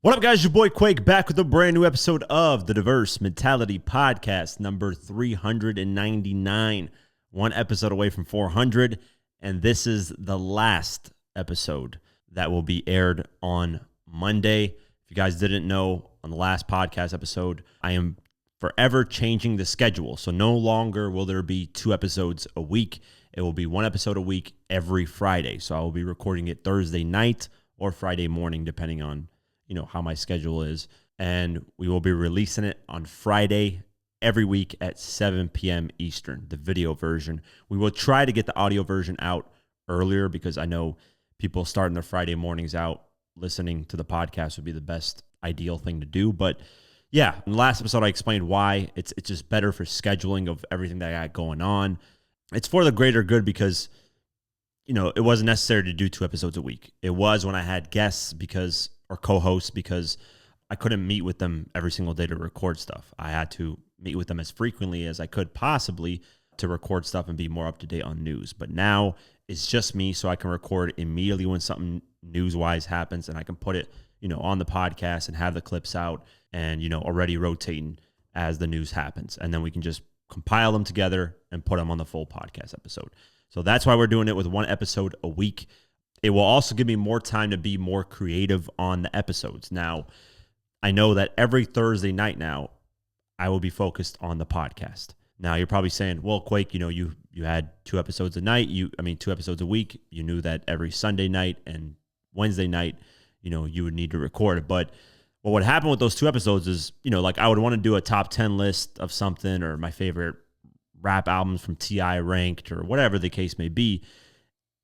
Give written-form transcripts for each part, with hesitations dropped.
What up, guys? Your boy Quake back with a brand new episode of the Diverse Mentality Podcast, number 399. One episode away from 400, and this is the last episode that will be aired on Monday. If you guys didn't know, on the last podcast episode, I am forever changing the schedule. So no longer will there be 2 episodes a week. It will be 1 episode a week every Friday. So I will be recording it Thursday night or Friday morning, depending on how my schedule is, and we will be releasing it on Friday every week at 7 p.m. Eastern, the video version. We will try to get the audio version out earlier because I know people starting their Friday mornings out listening to the podcast would be the best ideal thing to do. But yeah, in the last episode I explained why it's just better for scheduling of everything that I got going on. It's for the greater good because it wasn't necessary to do 2 episodes a week. It was when I had guests or co-hosts because I couldn't meet with them every single day to record stuff. I had to meet with them as frequently as I could possibly to record stuff and be more up to date on news. But now it's just me, so I can record immediately when something news-wise happens, and I can put it, on the podcast and have the clips out and, already rotating as the news happens. And then we can just compile them together and put them on the full podcast episode. So that's why we're doing it with 1 episode a week. It will also give me more time to be more creative on the episodes. Now, I know that every Thursday night now, I will be focused on the podcast. Now, you're probably saying, well, Quake, you had 2 episodes a night. 2 episodes a week. You knew that every Sunday night and Wednesday night, you would need to record it. But what would happen with those 2 episodes is, I would want to do a top 10 list of something or my favorite rap albums from T.I. ranked or whatever the case may be.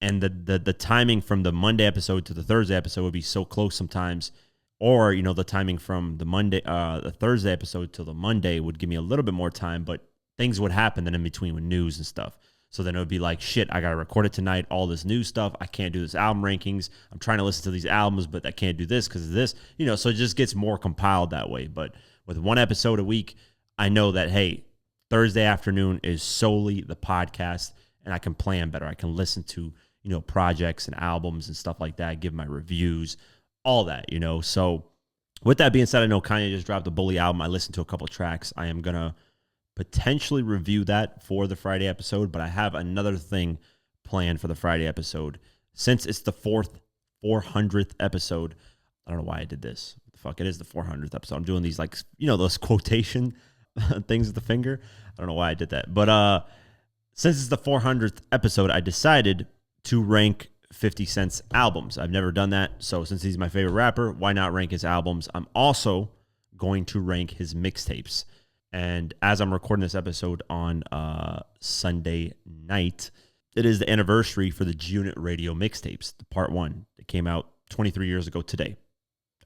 And the timing from the Monday episode to the Thursday episode would be so close sometimes, or the timing from the Thursday episode to the Monday would give me a little bit more time, but things would happen then in between with news and stuff. So then it would be like, shit, I gotta record it tonight. All this new stuff, I can't do this album rankings. I'm trying to listen to these albums, but I can't do this because of this. So it just gets more compiled that way. But with 1 episode a week, I know that hey, Thursday afternoon is solely the podcast, and I can plan better. I can listen to projects and albums and stuff like that, give my reviews, all that, So with that being said, I know Kanye just dropped the Bully album. I listened to a couple tracks. I am going to potentially review that for the Friday episode, but I have another thing planned for the Friday episode. Since it's the 400th episode, I don't know why I did this. Fuck, it is the 400th episode. I'm doing these those quotation things with the finger. I don't know why I did that. But since it's the 400th episode, I decided to rank 50 Cent's albums. I've never done that, so since he's my favorite rapper, why not rank his albums? I'm also going to rank his mixtapes. And as I'm recording this episode on Sunday night, it is the anniversary for the G-Unit Radio mixtapes, the part 1. It came out 23 years ago today,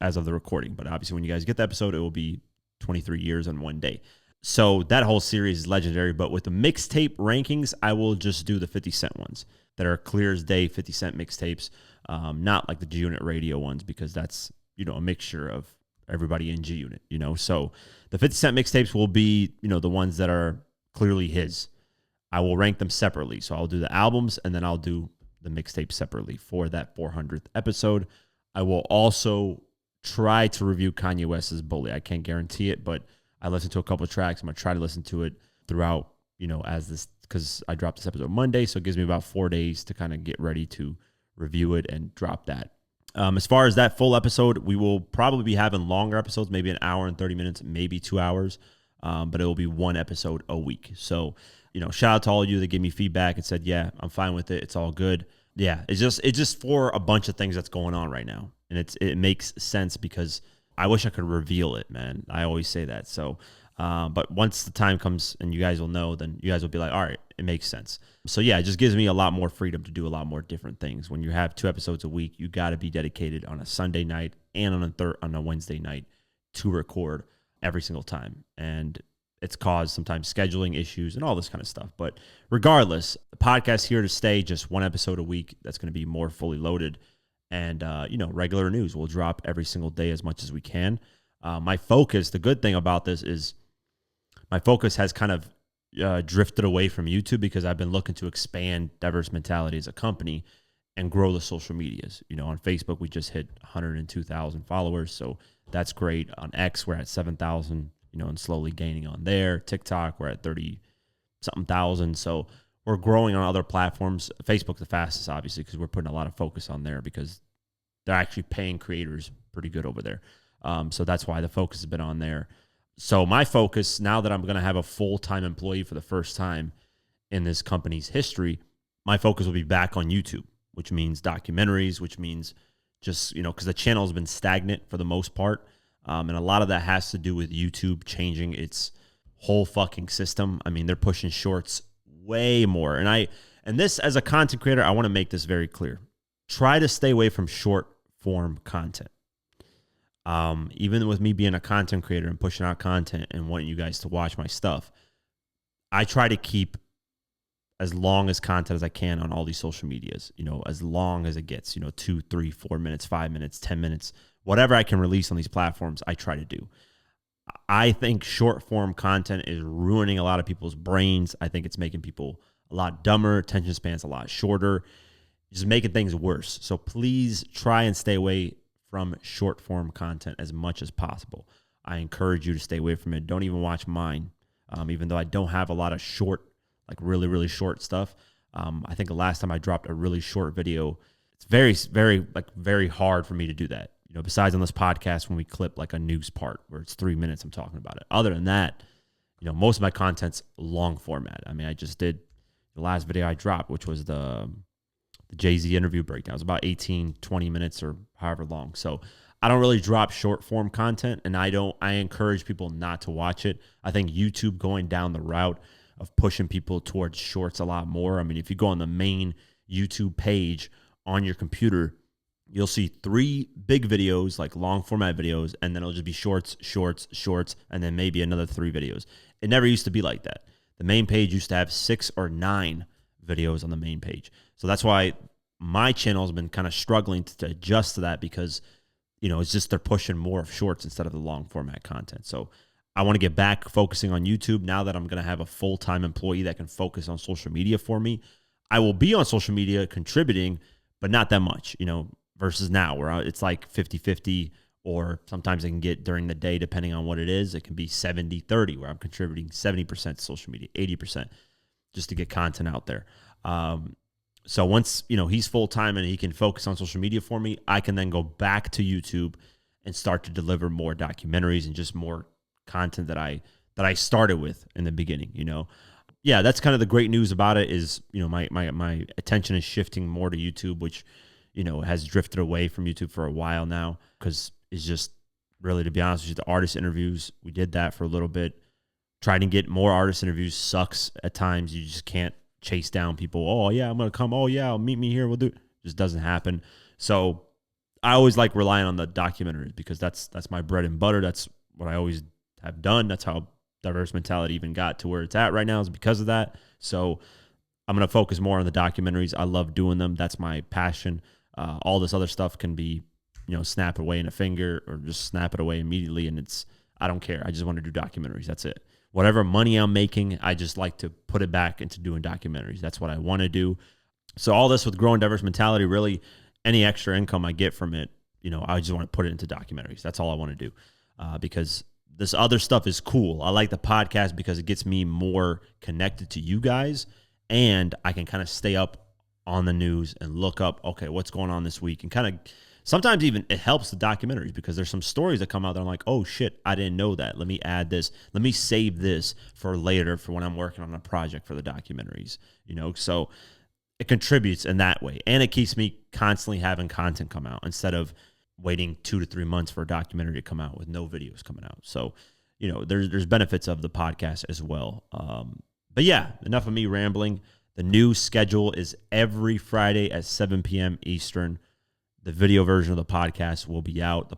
as of the recording. But obviously, when you guys get the episode, it will be 23 years on one day. So that whole series is legendary. But with the mixtape rankings, I will just do the 50 Cent ones that are clear as day 50 Cent mixtapes, not like the G-Unit Radio ones, because that's, a mixture of everybody in G-Unit, So the 50 Cent mixtapes will be, the ones that are clearly his. I will rank them separately. So I'll do the albums, and then I'll do the mixtapes separately for that 400th episode. I will also try to review Kanye West's Bully. I can't guarantee it, but I listened to a couple of tracks. I'm going to try to listen to it throughout, as this, because I dropped this episode Monday, so it gives me about 4 days to kind of get ready to review it and drop that. As far as that full episode, we will probably be having longer episodes, maybe an hour and 30 minutes, maybe 2 hours, but it will be 1 episode a week. So, shout out to all of you that gave me feedback and said, yeah, I'm fine with it. It's all good. Yeah, it's just for a bunch of things that's going on right now. And it makes sense because I wish I could reveal it, man. I always say that. So, but once the time comes and you guys will know, then you guys will be like, all right, it makes sense. So yeah, it just gives me a lot more freedom to do a lot more different things. When you have 2 episodes a week, you got to be dedicated on a Sunday night and on a Wednesday night to record every single time. And it's caused sometimes scheduling issues and all this kind of stuff. But regardless, the podcast here to stay, just 1 episode a week. That's going to be more fully loaded. And, regular news will drop every single day as much as we can. My focus, the good thing about this is my focus has kind of drifted away from YouTube because I've been looking to expand Diverse Mentality as a company. and grow the social medias. On Facebook, we just hit 102,000 followers. So that's great. On X, we're at 7,000, and slowly gaining on there. TikTok, we're at 30 something thousand. So we're growing on other platforms. Facebook the fastest, obviously, because we're putting a lot of focus on there because they're actually paying creators pretty good over there. So that's why the focus has been on there. So my focus, now that I'm going to have a full-time employee for the first time in this company's history, my focus will be back on YouTube, which means documentaries, which means just, because the channel has been stagnant for the most part. And a lot of that has to do with YouTube changing its whole fucking system. I mean, they're pushing shorts way more. And this, as a content creator, I want to make this very clear. Try to stay away from short form content. Even with me being a content creator and pushing out content and wanting you guys to watch my stuff, I try to keep as long as content as I can on all these social medias, as long as it gets, 2, 3, 4 minutes, 5 minutes, 10 minutes, whatever I can release on these platforms, I try to do. I think short form content is ruining a lot of people's brains. I think it's making people a lot dumber, attention spans a lot shorter, just making things worse. So please try and stay away from short form content as much as possible. I encourage you to stay away from it. Don't even watch mine, even though I don't have a lot of short, like really, really short stuff. I think the last time I dropped a really short video, it's very, very, very hard for me to do that. Besides on this podcast when we clip like a news part where it's 3 minutes, I'm talking about it. Other than that, most of my content's long format. I mean, I just did the last video I dropped, which was the Jay-Z interview breakdown. It was about 18, 20 minutes or however long. So I don't really drop short form content, and I encourage people not to watch it. I think YouTube going down the route of pushing people towards shorts a lot more. I mean, if you go on the main YouTube page on your computer, you'll see 3 big videos, like long format videos, and then it'll just be shorts, shorts, shorts, and then maybe another 3 videos. It never used to be like that. The main page used to have 6 or 9 videos on the main page. So that's why my channel has been kind of struggling to adjust to that because, it's just they're pushing more of shorts instead of the long format content. So I want to get back focusing on YouTube now that I'm going to have a full-time employee that can focus on social media for me. I will be on social media contributing, but not that much, versus now where it's like 50-50, or sometimes I can get during the day, depending on what it is. It can be 70-30 where I'm contributing 70% to social media, 80% just to get content out there. So once, he's full-time and he can focus on social media for me, I can then go back to YouTube and start to deliver more documentaries and just more content that I started with in the beginning, Yeah, that's kind of the great news about it is, my attention is shifting more to YouTube, which, has drifted away from YouTube for a while now because it's just really, to be honest with you, the artist interviews, we did that for a little bit. Trying to get more artist interviews sucks at times. You just can't chase down people. Oh, yeah, I'm going to come. Oh, yeah, meet me here. We'll do it. Just doesn't happen. So I always like relying on the documentaries because that's my bread and butter. That's what I always have done. That's how Diverse Mentality even got to where it's at right now, is because of that. So I'm going to focus more on the documentaries. I love doing them. That's my passion. All this other stuff can be, snap it away in a finger or just snap it away immediately. And I don't care. I just want to do documentaries. That's it. Whatever money I'm making, I just like to put it back into doing documentaries. That's what I want to do. So all this with growing Diverse Mentality, really any extra income I get from it, I just want to put it into documentaries. That's all I want to do because this other stuff is cool. I like the podcast because it gets me more connected to you guys, and I can kind of stay up on the news and look up, okay, what's going on this week, and kind of sometimes even it helps the documentaries because there's some stories that come out that I'm like, oh shit, I didn't know that. Let me add this. Let me save this for later for when I'm working on a project for the documentaries, so it contributes in that way. And it keeps me constantly having content come out instead of waiting 2 to 3 months for a documentary to come out with no videos coming out. So, there's benefits of the podcast as well. But yeah, enough of me rambling. The new schedule is every Friday at 7 p.m. Eastern. The video version of the podcast will be out. The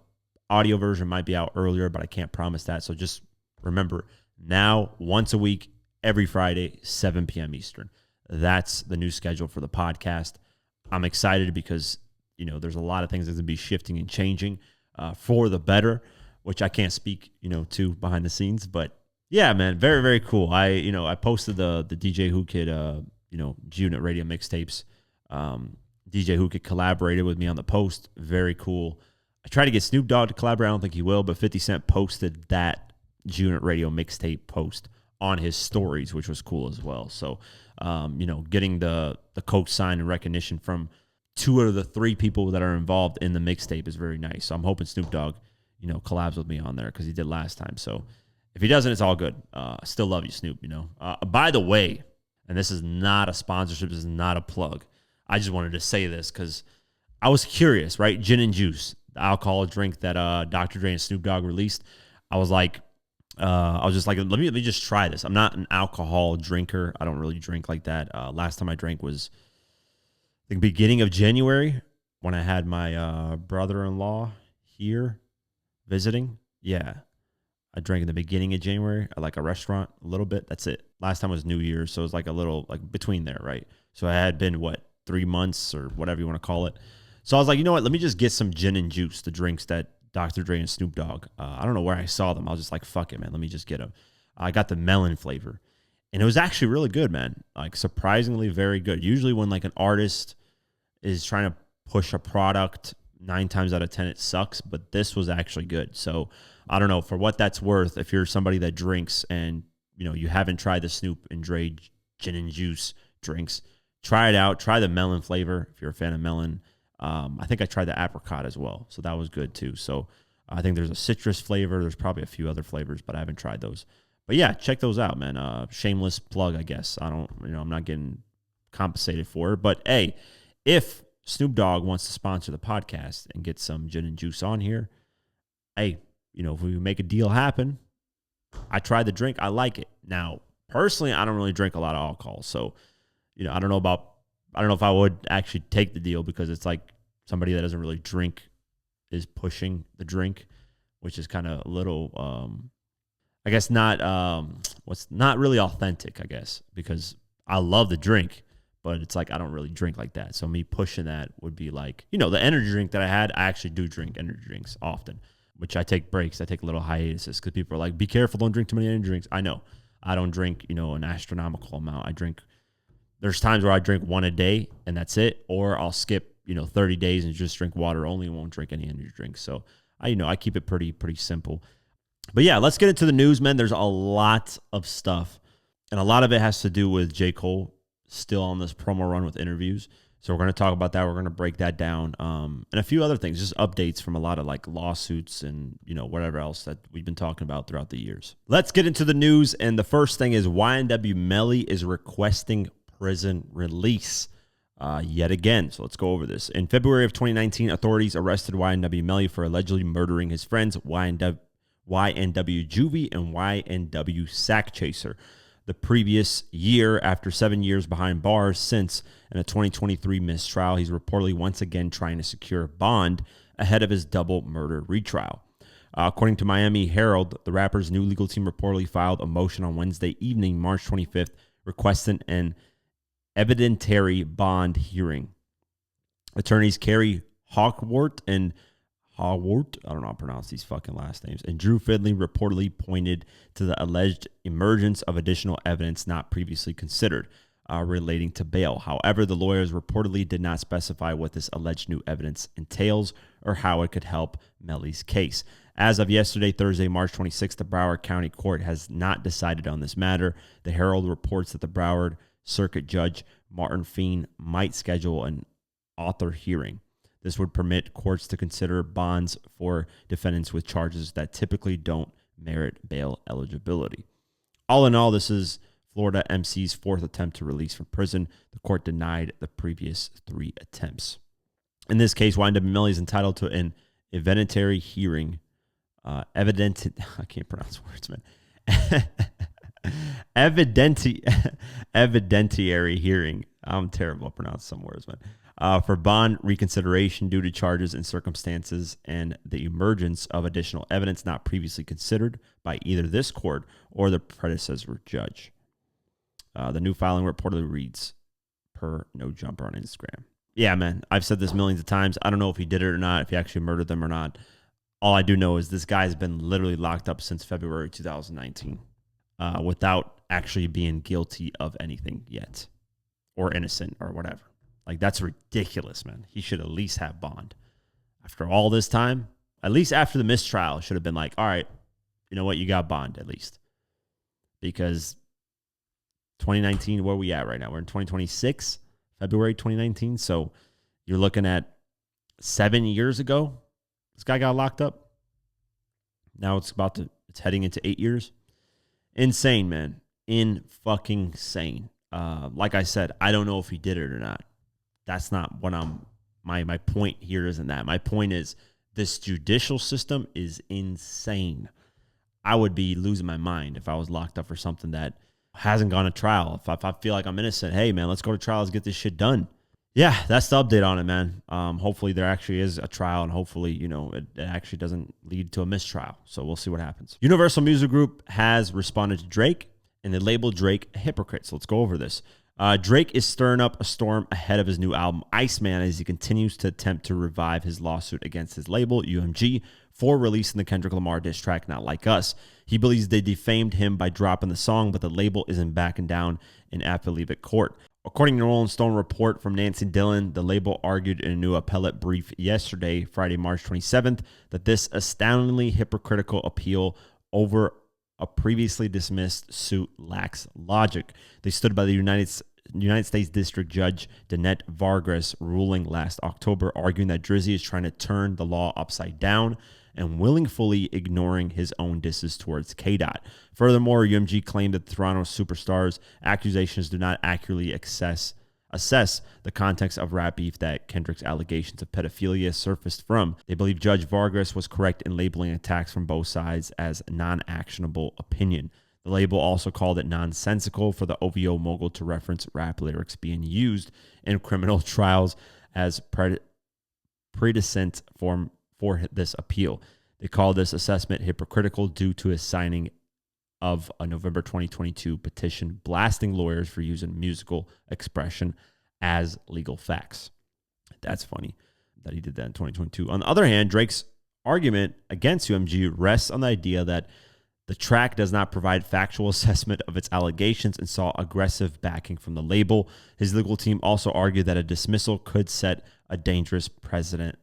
audio version might be out earlier, but I can't promise that. So just remember, now, once a week, every Friday, 7 p.m. Eastern. That's the new schedule for the podcast. I'm excited because, there's a lot of things that will be shifting and changing for the better, which I can't speak, to behind the scenes. But yeah, man, very, very cool. I posted the DJ Who Kid, G-Unit Radio mixtapes DJ Hookit collaborated with me on the post. Very cool. I tried to get Snoop Dogg to collaborate. I don't think he will, but 50 Cent posted that Unit Radio mixtape post on his stories, which was cool as well. So, getting the co-sign and recognition from 2 out of the 3 people that are involved in the mixtape is very nice. So I'm hoping Snoop Dogg, collabs with me on there because he did last time. So if he doesn't, it's all good. I still love you, Snoop. By the way, and this is not a sponsorship, this is not a plug. I just wanted to say this because I was curious, right? Gin and Juice, the alcoholic drink that Dr. Dre and Snoop Dogg released. I was just like, let me just try this. I'm not an alcohol drinker. I don't really drink like that. Last time I drank was the beginning of January when I had my brother-in-law here visiting. Yeah, I drank in the beginning of January at like a restaurant a little bit. That's it. Last time was New Year's, so it was like a little like between there, right? So I had been 3 months or whatever you want to call it. So I was like, you know what? Let me just get some gin and juice, the drinks that Dr. Dre and Snoop Dogg. I don't know where I saw them. I was just like, fuck it, man. Let me just get them. I got the melon flavor. And it was actually really good, man. Like surprisingly very good. Usually when like an artist is trying to push a product, 9 times out of 10 it sucks. But this was actually good. So I don't know, for what that's worth, if you're somebody that drinks and you haven't tried the Snoop and Dre gin and juice drinks, try it out. Try the melon flavor if you're a fan of melon. I think I tried the apricot as well, so that was good too. So I think there's a citrus flavor. There's probably a few other flavors, but I haven't tried those. But yeah, check those out, man. Shameless plug, I guess. I'm not getting compensated for it. But hey, if Snoop Dogg wants to sponsor the podcast and get some gin and juice on here, hey, if we make a deal happen, I tried the drink. I like it. Now, personally, I don't really drink a lot of alcohol, so I don't know if I would actually take the deal because it's like somebody that doesn't really drink is pushing the drink, which is kind of a little, I guess not really authentic, I guess, because I love the drink, but it's like I don't really drink like that. So me pushing that would be like, the energy drink that I had, I actually do drink energy drinks often, which I take breaks. I take little hiatuses because people are like, be careful, don't drink too many energy drinks. I know. I don't drink, an astronomical amount. There's times where I drink 1 a day and that's it, or I'll skip, 30 days and just drink water only and won't drink any energy drinks. So I keep it pretty simple. But yeah, let's get into the news, man. There's a lot of stuff, and a lot of it has to do with J. Cole still on this promo run with interviews. So we're going to talk about that. We're going to break that down, and a few other things, just updates from a lot of like lawsuits and whatever else that we've been talking about throughout the years. Let's get into the news, and the first thing is YNW Melly is requesting prison release yet again. So let's go over this. In February of 2019, authorities arrested YNW Melly for allegedly murdering his friends YNW Juvie and YNW Sack Chaser the previous year. After 7 years behind bars since, in a 2023 mistrial, he's reportedly once again trying to secure bond ahead of his double murder retrial. According to Miami Herald, the rapper's new legal team reportedly filed a motion on Wednesday evening, March 25th, requesting an evidentiary bond hearing. Attorneys Carrie Hawkwart and I don't know how to pronounce these fucking last names, and Drew Fidley reportedly pointed to the alleged emergence of additional evidence not previously considered relating to bail. However, the lawyers reportedly did not specify what this alleged new evidence entails or how it could help Melly's case. As of yesterday, Thursday, March 26th, the Broward County Court has not decided on this matter. The Herald reports that the Broward Circuit Judge Martin Feen might schedule an author hearing. This would permit courts to consider bonds for defendants with charges that typically don't merit bail eligibility. All in all, this is Florida MC's 4th attempt to release from prison. The court denied the previous 3 attempts. In this case, YNW Melly is entitled to an evidentiary hearing. I can't pronounce words, man. Evidentiary hearing. I'm terrible at pronouncing some words, man. For bond reconsideration due to charges and circumstances and the emergence of additional evidence not previously considered by either this court or the predecessor judge. The new filing reportedly reads, per No Jumper on Instagram. Yeah, man, I've said this millions of times. I don't know if he did it or not, if he actually murdered them or not. All I do know is this guy's been literally locked up since February 2019 without actually being guilty of anything yet or innocent or whatever. Like, that's ridiculous, man. He should at least have bond. After all this time, at least after the mistrial, should have been like, all right, you know what? You got bond at least. Because 2019, where are we at right now? We're in 2026, February 2019. So you're looking at 7 years ago, this guy got locked up. Now it's heading into 8 years. Insane, man. Fucking insane. Like I said, I don't know if he did it or not. That's not what my point here isn't that. My point is this judicial system is insane. I would be losing my mind if I was locked up for something that hasn't gone to trial. If I feel like I'm innocent, hey, man, let's go to trial. Let's get this shit done. Yeah, that's the update on it, man. Hopefully there actually is a trial, and hopefully, it actually doesn't lead to a mistrial. So we'll see what happens. Universal Music Group has responded to Drake, and they labeled Drake a hypocrite. So let's go over this. Drake is stirring up a storm ahead of his new album, Iceman, as he continues to attempt to revive his lawsuit against his label, UMG, for releasing the Kendrick Lamar diss track, Not Like Us. He believes they defamed him by dropping the song, but the label isn't backing down in appellate court. According to a Rolling Stone report from Nancy Dillon, the label argued in a new appellate brief yesterday, Friday, March 27th, that this astoundingly hypocritical appeal over a previously dismissed suit lacks logic. They stood by the United States District Judge Danette Vargas' ruling last October, arguing that Drizzy is trying to turn the law upside down and willingly ignoring his own disses towards K-Dot. Furthermore, UMG claimed that Toronto superstars' accusations do not accurately assess the context of rap beef that Kendrick's allegations of pedophilia surfaced from. They believe Judge Vargas was correct in labeling attacks from both sides as non-actionable opinion. The label also called it nonsensical for the OVO mogul to reference rap lyrics being used in criminal trials as precedent for this appeal. They called this assessment hypocritical due to his signing of a November 2022 petition blasting lawyers for using musical expression as legal facts. That's funny that he did that in 2022. On the other hand, Drake's argument against UMG rests on the idea that the track does not provide factual assessment of its allegations and saw aggressive backing from the label. His legal team also argued that a dismissal could set a dangerous precedent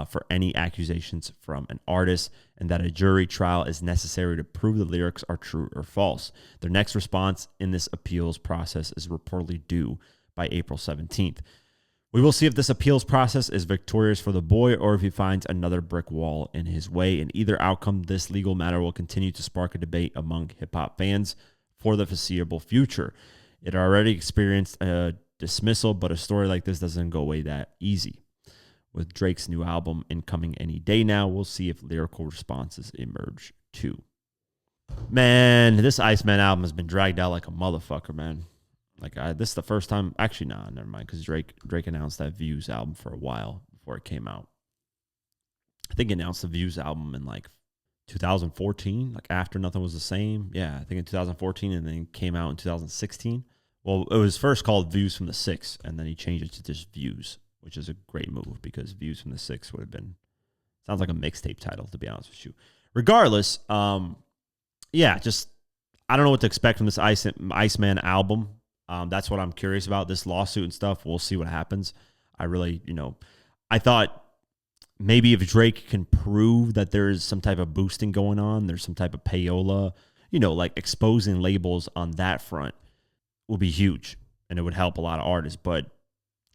for any accusations from an artist, and that a jury trial is necessary to prove the lyrics are true or false. Their next response in this appeals process is reportedly due by April 17th. We will see if this appeals process is victorious for the boy or if he finds another brick wall in his way. In either outcome, this legal matter will continue to spark a debate among hip-hop fans for the foreseeable future. It already experienced a dismissal, but a story like this doesn't go away that easy. With Drake's new album incoming any day now, we'll see if lyrical responses emerge too. Man, this Iceman album has been dragged out like a motherfucker, man. This is the first time. Actually, never mind, because Drake announced that Views album for a while before it came out. I think he announced the Views album in 2014, after Nothing Was the Same. Yeah, I think in 2014, and then it came out in 2016. Well, it was first called Views from the Six, and then he changed it to just Views, which is a great move because Views from the Six would have been, sounds like a mixtape title, to be honest with you. Regardless, I don't know what to expect from this Iceman album. That's what I'm curious about, this lawsuit and stuff. We'll see what happens. I really, I thought maybe if Drake can prove that there is some type of boosting going on, there's some type of payola, exposing labels on that front will be huge, and it would help a lot of artists. But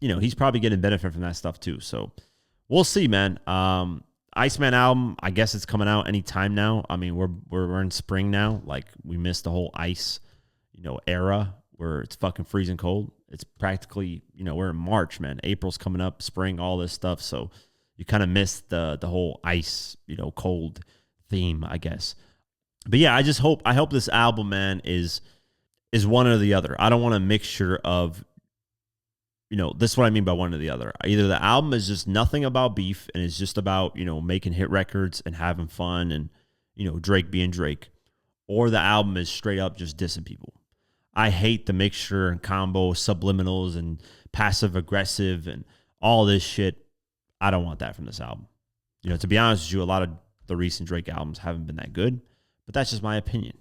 he's probably getting benefit from that stuff too. So we'll see, man. Iceman album, I guess it's coming out anytime now. I mean, we're in spring now. We missed the whole ice, era where it's fucking freezing cold. It's practically, we're in March, man. April's coming up, spring, all this stuff. So you kind of missed the whole ice, cold theme, I guess. But yeah, I hope this album, man, is one or the other. I don't want a mixture of, this is what I mean by one or the other. Either the album is just nothing about beef and it's just about, making hit records and having fun and, Drake being Drake, or the album is straight up just dissing people. I hate the mixture and combo, subliminals and passive aggressive and all this shit. I don't want that from this album. To be honest with you, a lot of the recent Drake albums haven't been that good, but that's just my opinion.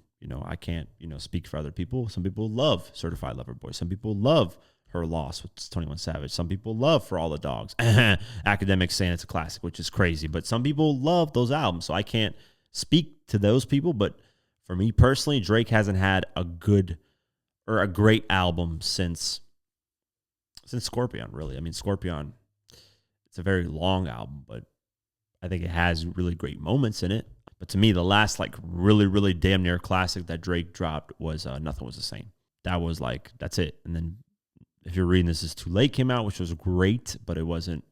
I can't, speak for other people. Some people love Certified Lover Boy. Some people love her loss, which is 21 Savage. Some people love For All the Dogs. Academics saying it's a classic, which is crazy. But some people love those albums, so I can't speak to those people. But for me personally, Drake hasn't had a good or a great album since Scorpion, really. I mean, Scorpion, it's a very long album, but I think it has really great moments in it. But to me, the last like really, really damn near classic that Drake dropped was Nothing Was the Same. That was like, that's it. And then If You're Reading This Is Too Late came out, which was great, but it wasn't,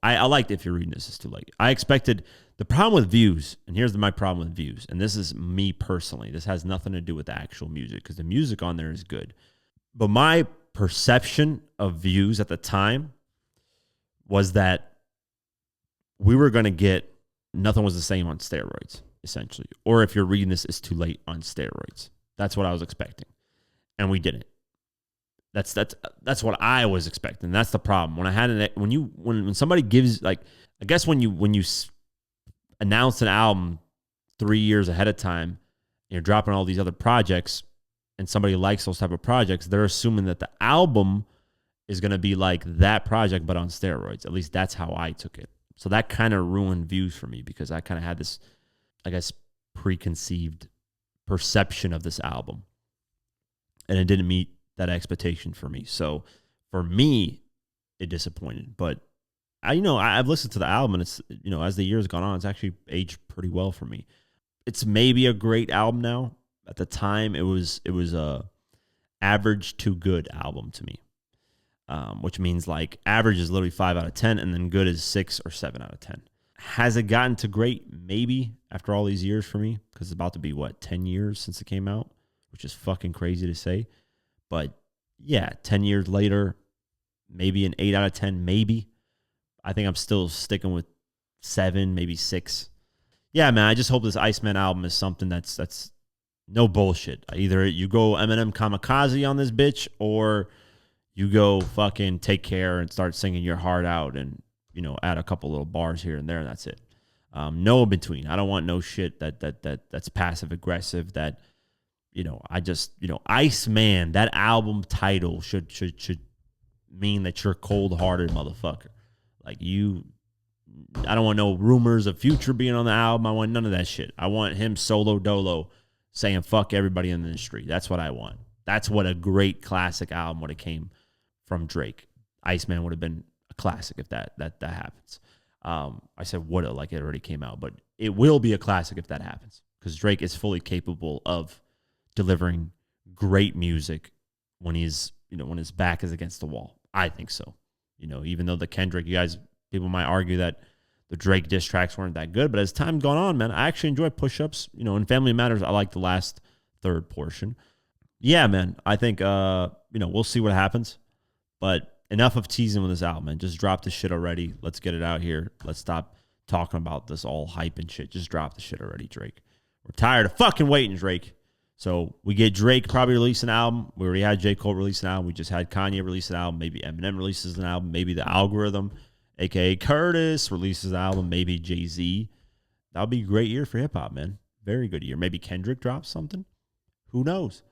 I liked If You're Reading This Is Too Late. I expected, the problem with Views, and here's my problem with Views, and this is me personally. This has nothing to do with the actual music, because the music on there is good. But my perception of Views at the time was that we were going to get Nothing Was the Same on steroids, essentially. Or If You're Reading This Is Too Late on steroids. That's what I was expecting. And we didn't. That's what I was expecting. That's the problem. When somebody gives, like, I guess when you announce an album 3 years ahead of time, and you're dropping all these other projects, and somebody likes those type of projects, they're assuming that the album is going to be like that project, but on steroids. At least that's how I took it. So that kind of ruined Views for me, because I kind of had this, I guess, preconceived perception of this album. And it didn't meet that expectation for me. So for me, it disappointed. But I've listened to the album, and it's, as the years gone on, it's actually aged pretty well for me. It's maybe a great album now. At the time, it was a average to good album to me. Which means like average is literally 5 out of 10, and then good is 6 or 7 out of 10. Has it gotten to great? Maybe, after all these years for me, because it's about to be 10 years since it came out, which is fucking crazy to say. But yeah, 10 years later, maybe an 8 out of 10, maybe. I think I'm still sticking with 7, maybe 6. Yeah, man, I just hope this Iceman album is something that's no bullshit. Either you go Eminem Kamikaze on this bitch, or you go fucking Take Care and start singing your heart out and, add a couple little bars here and there, and that's it. No in between. I don't want no shit that's passive aggressive, that, Iceman, that album title should mean that you're cold-hearted motherfucker. Like, I don't want no rumors of Future being on the album. I want none of that shit. I want him solo dolo saying fuck everybody in the industry. That's what I want. That's what a great classic album would have came from Drake. Iceman would have been a classic if that happens. I said would have, like it already came out, but it will be a classic if that happens, because Drake is fully capable of delivering great music when he's, when his back is against the wall. I think so. Even though the Kendrick, people might argue that the Drake diss tracks weren't that good, but as time gone on, man, I actually enjoy Push-Ups. In Family Matters, I like the last third portion. Yeah, man, I think, we'll see what happens. But enough of teasing with this album, man. Just drop the shit already. Let's get it out here. Let's stop talking about this all hype and shit. Just drop the shit already, Drake. We're tired of fucking waiting, Drake. So we get Drake probably release an album. We already had J. Cole release an album. We just had Kanye release an album. Maybe Eminem releases an album. Maybe The Algorithm, a.k.a. Curtis, releases an album. Maybe Jay-Z. That would be a great year for hip-hop, man. Very good year. Maybe Kendrick drops something. Who knows?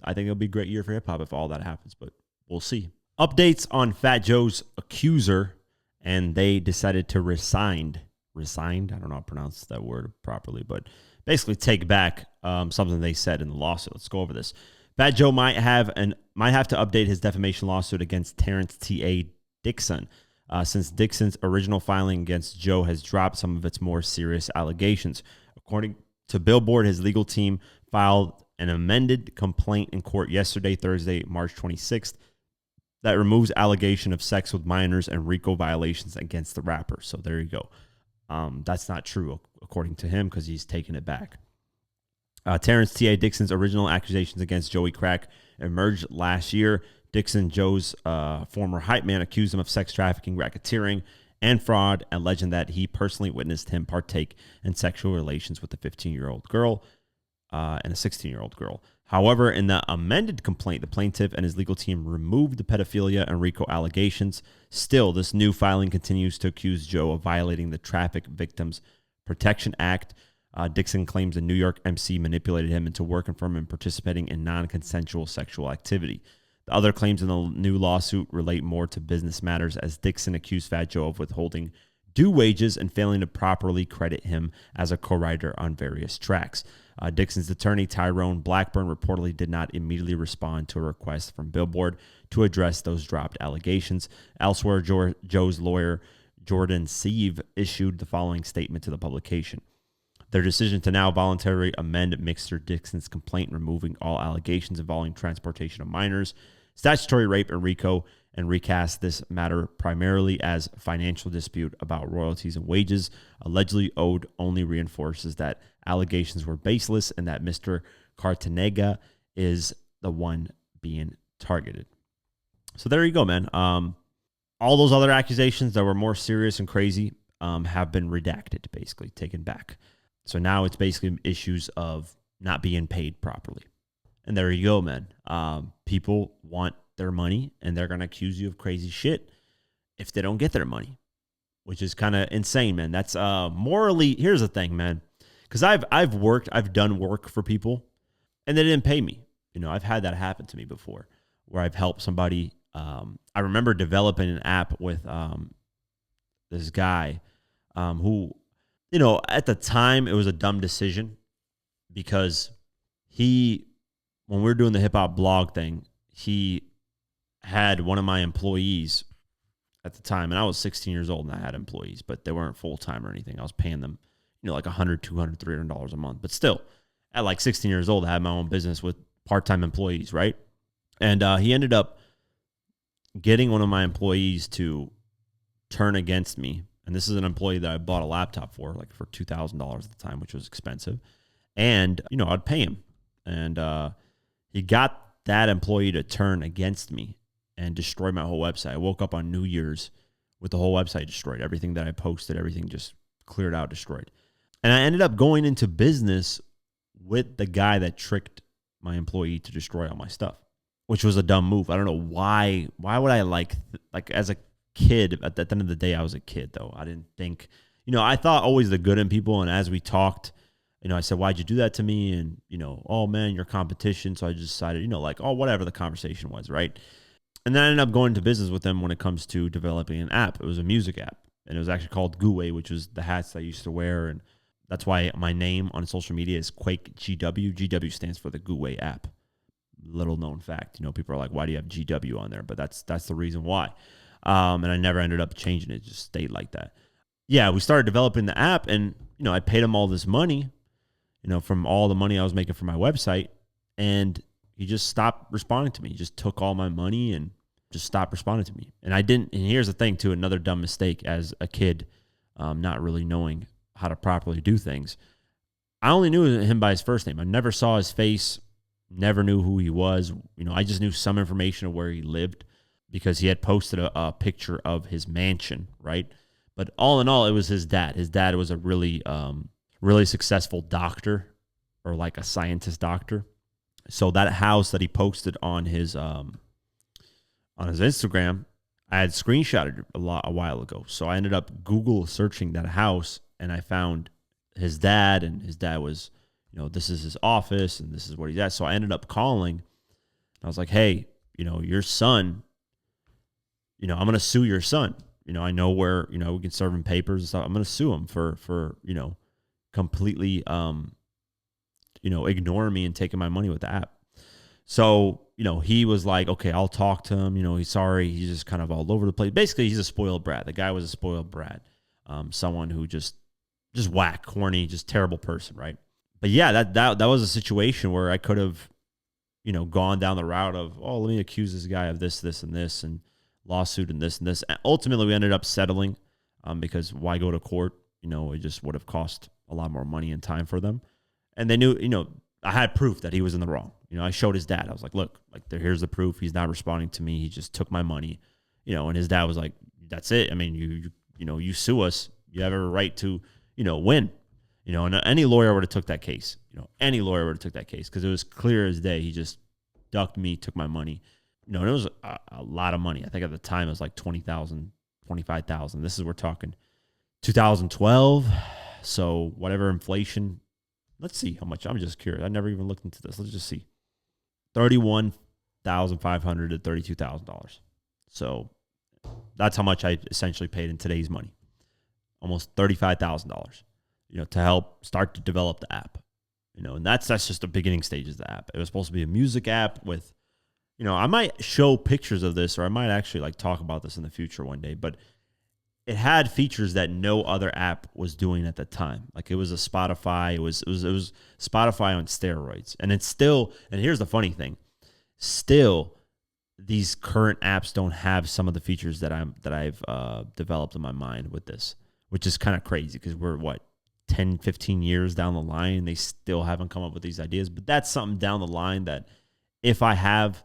I think it'll be a great year for hip-hop if all that happens, but we'll see. Updates on Fat Joe's Accuser, and they decided to resigned. I don't know how to pronounce that word properly, but basically take back something they said in the lawsuit. Let's go over this. Fat Joe might have to update his defamation lawsuit against Terrence T.A. Dixon, since Dixon's original filing against Joe has dropped some of its more serious allegations. According to Billboard, his legal team filed an amended complaint in court yesterday, Thursday, March 26th, that removes allegation of sex with minors and RICO violations against the rapper. So there you go. That's not true, according to him, because he's taken it back. Terrence T.A. Dixon's original accusations against Joey Crack emerged last year. Dixon, Joe's former hype man, accused him of sex trafficking, racketeering, and fraud, alleging that he personally witnessed him partake in sexual relations with a 15-year-old girl and a 16-year-old girl. However, in the amended complaint, the plaintiff and his legal team removed the pedophilia and RICO allegations. Still, this new filing continues to accuse Joe of violating the Traffic Victims Protection Act. Dixon claims a New York MC manipulated him into working for him and participating in non-consensual sexual activity. The other claims in the new lawsuit relate more to business matters, as Dixon accused Fat Joe of withholding due wages and failing to properly credit him as a co-writer on various tracks. Dixon's attorney, Tyrone Blackburn, reportedly did not immediately respond to a request from Billboard to address those dropped allegations. Elsewhere, Joe's lawyer, Jordan Sieve, issued the following statement to the publication. Their decision to now voluntarily amend Mr. Dixon's complaint, removing all allegations involving transportation of minors, statutory rape, and RICO, and recast this matter primarily as financial dispute about royalties and wages allegedly owed, only reinforces that allegations were baseless and that Mr. Cartanega is the one being targeted. So there you go, man. All those other accusations that were more serious and crazy have been redacted, basically taken back. So now it's basically issues of not being paid properly. And there you go, man. People want their money, and they're going to accuse you of crazy shit if they don't get their money, which is kind of insane, man. That's morally, here's the thing, man. Because I've done work for people, and they didn't pay me. You know, I've had that happen to me before, where I've helped somebody. I remember developing an app with this guy who, you know, at the time it was a dumb decision because when we were doing the hip hop blog thing, he had one of my employees at the time, and I was 16 years old and I had employees, but they weren't full time or anything. I was paying them, you know, like $100, $200, $300 a month, but still, at like 16 years old, I had my own business with part-time employees, right? And he ended up getting one of my employees to turn against me. And this is an employee that I bought a laptop for, like for $2,000 at the time, which was expensive. And, you know, I'd pay him. And he got that employee to turn against me and destroy my whole website. I woke up on New Year's with the whole website destroyed. Everything that I posted, everything just cleared out, destroyed. And I ended up going into business with the guy that tricked my employee to destroy all my stuff, which was a dumb move. I don't know why. Why would I like as a kid, at the end of the day, I was a kid though. I didn't think, you know, I thought always the good in people. And as we talked, you know, I said, why'd you do that to me? And, you know, oh man, you're competition. So I just decided, you know, like, oh, whatever the conversation was, right? And then I ended up going to business with them when it comes to developing an app. It was a music app, and it was actually called Gouet, which was the hats I used to wear. And that's why my name on social media is Quake GW. GW stands for the Gouet app. Little known fact. You know, people are like, why do you have GW on there? But that's the reason why. And I never ended up changing it. It just stayed like that. Yeah, we started developing the app, and, you know, I paid him all this money, you know, from all the money I was making for my website, and he just stopped responding to me. He just took all my money and just stopped responding to me. And I didn't, and here's the thing too, another dumb mistake as a kid, not really knowing how to properly do things. I only knew him by his first name. I never saw his face, never knew who he was. You know, I just knew some information of where he lived because he had posted a picture of his mansion, right? But all in all, it was his dad. His dad was a really, really successful doctor, or like a scientist doctor. So that house that he posted on his Instagram, I had screenshotted a while ago. So I ended up Google searching that house, and I found his dad, and his dad was, you know, this is his office and this is what he's at. So I ended up calling. I was like, hey, you know, your son, you know, I'm going to sue your son. You know, I know where, you know, we can serve him papers and stuff. I'm going to sue him for, you know, completely, you know, ignoring me and taking my money with the app. So, you know, he was like, okay, I'll talk to him. You know, he's sorry. He's just kind of all over the place. Basically, he's a spoiled brat. The guy was a spoiled brat. Someone who just whack, corny, just terrible person, right? But yeah, that was a situation where I could have, you know, gone down the route of, oh, let me accuse this guy of this, this, and this, and lawsuit and this and this. And ultimately, we ended up settling because why go to court? You know, it just would have cost a lot more money and time for them. And they knew, you know, I had proof that he was in the wrong. You know, I showed his dad. I was like, look, like here's the proof. He's not responding to me. He just took my money, you know, and his dad was like, that's it. I mean, you know, you sue us. You have a right to, you know, win, you know, and any lawyer would have took that case, you know, any lawyer would have took that case because it was clear as day. He just ducked me, took my money, you know, and it was a lot of money. I think at the time it was like $20,000, $25,000. This is, we're talking 2012. So whatever inflation, let's see how much. I'm just curious. I never even looked into this. Let's just see. 31 $1,500 to $32,000. So that's how much I essentially paid in today's money, almost $35,000, to help start to develop the app, and that's just the beginning stages of the app. It was supposed to be a music app with, I might show pictures of this, or I might actually like talk about this in the future one day, but it had features that no other app was doing at the time. Like it was a Spotify, it was Spotify on steroids. And it's still, and here's the funny thing, still these current apps don't have some of the features that I've developed in my mind with this, which is kind of crazy because we're 10, 15 years down the line, they still haven't come up with these ideas. But that's something down the line that if I have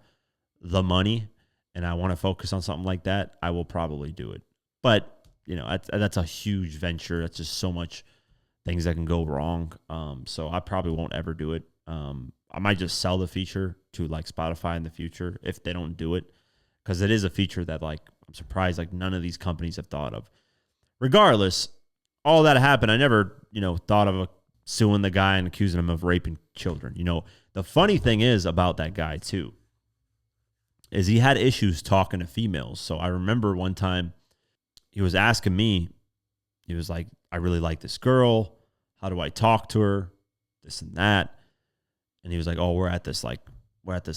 the money and I want to focus on something like that, I will probably do it. But that's a huge venture. That's just so much things that can go wrong. So I probably won't ever do it. I might just sell the feature to like Spotify in the future if they don't do it, because it is a feature that like I'm surprised like none of these companies have thought of. Regardless, all that happened. I never thought of suing the guy and accusing him of raping children. The funny thing is about that guy too is he had issues talking to females. So I remember one time he was asking me, he was like, I really like this girl. How do I talk to her? This and that. And he was like, oh, we're at this